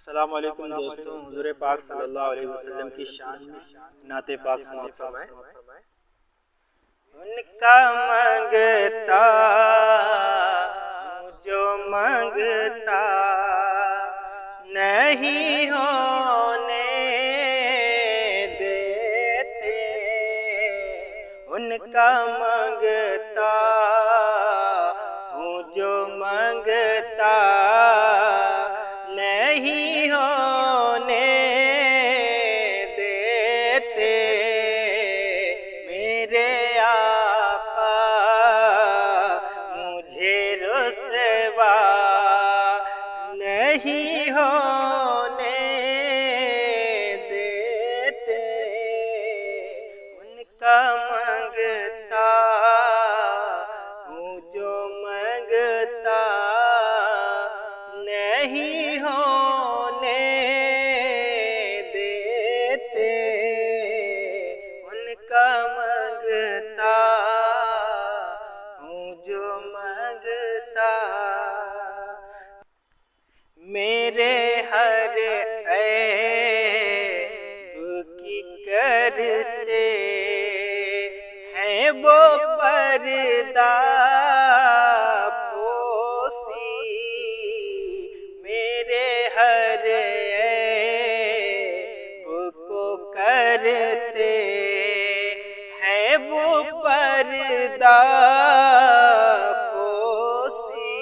अस्सलाम वालेकुम दोस्तों, हुज़ूर पाक सल्लल्लाहु अलैहि वसल्लम की शान में नाते पाक समाअत फरमाएं। उनका मांगता जो मांगता नहीं होने देते, उनका मांगता हूँ जो मांगता नहीं होने देते। मेरे आका मुझे रुसवा नहीं होने देते, उनका मांगता हूँ जो मांगता नहीं होने देते, उनका मांगता हूँ जो मांगता। मेरे हर ऐब की करते हैं वो पर्दा पोसी, मेरे हर ऐब को करते हैं वो पर्दा पोसी,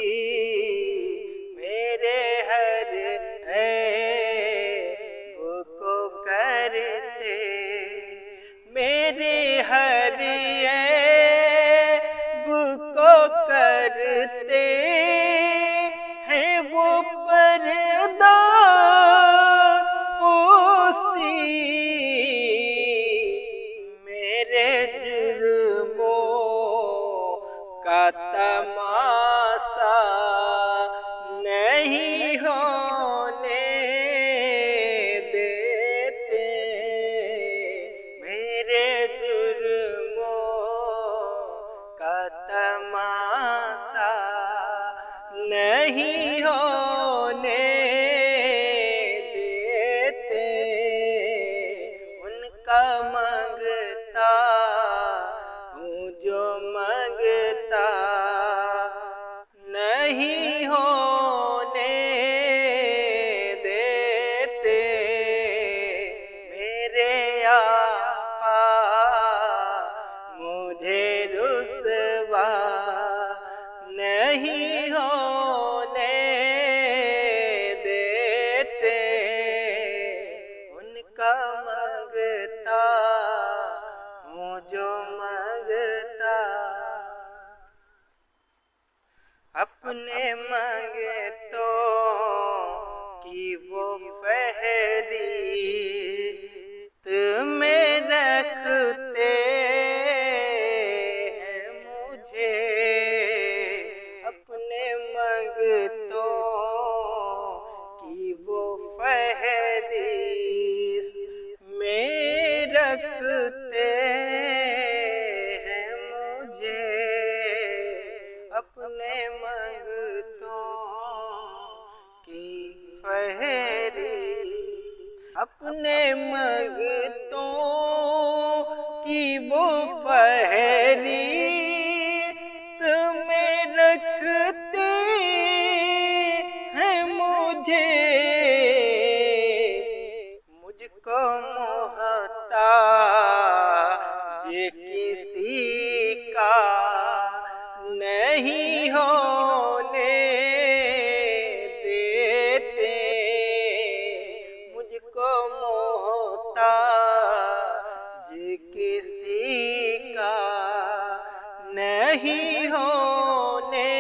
मेरे हर ऐब को करते, मेरे हर ऐब को करते हैं वो पर्दा पोसी, मेरे जुर्मों का तमाशा नहीं होने देते, मेरे जुर्मों का तमाशा नहीं होने देते, उनका मांगता हूँ जो मांगता नहीं होने देते। मेरे आका मुझे रुसवा नहीं होने देते, उनका मांगता हूँ जो मांगता। अपने मांगतों की वो फहरिस्त में रखते हैं मुझे, अपने मांगतों की वो फहरिस्त में रखते हैं मुझे, अपने मांगतों की फहरिस्त, अपने मांगतों की वो फहरिस्त में रखते हैं मुझे, मुझको मोहताज किसी का नहीं होने देते, मुझको मोहताज किसी का नहीं होने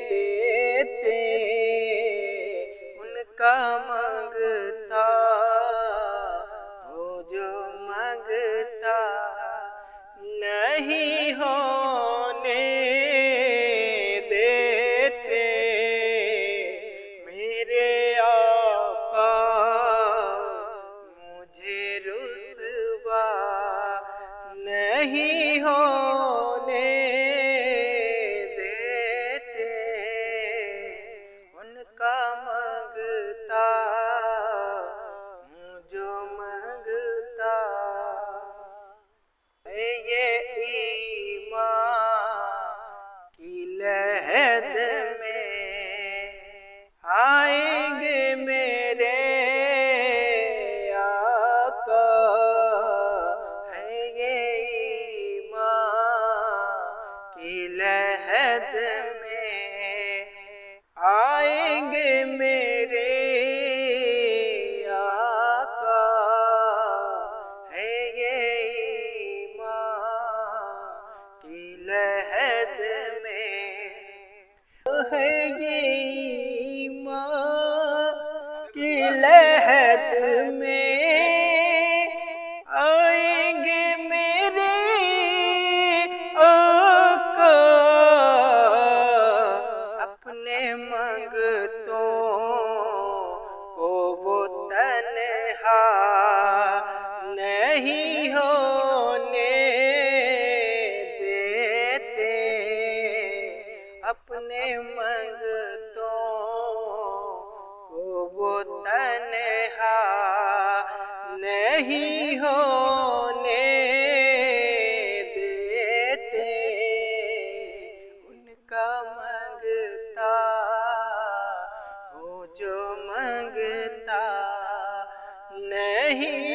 देते, उनका मांगता हूँ जो मांगता नहीं होने देते, मेरे आका मुझे रुसवा नहीं होने देते, उनका मांगता की लहद में आएंगे मेरे आका, अपने मंगतों को वो तन्हा नहीं होने देते, अपने मंगतों को वो तन्हा नहीं होने देते, उनका मंगता हूँ जो मंगता नहीं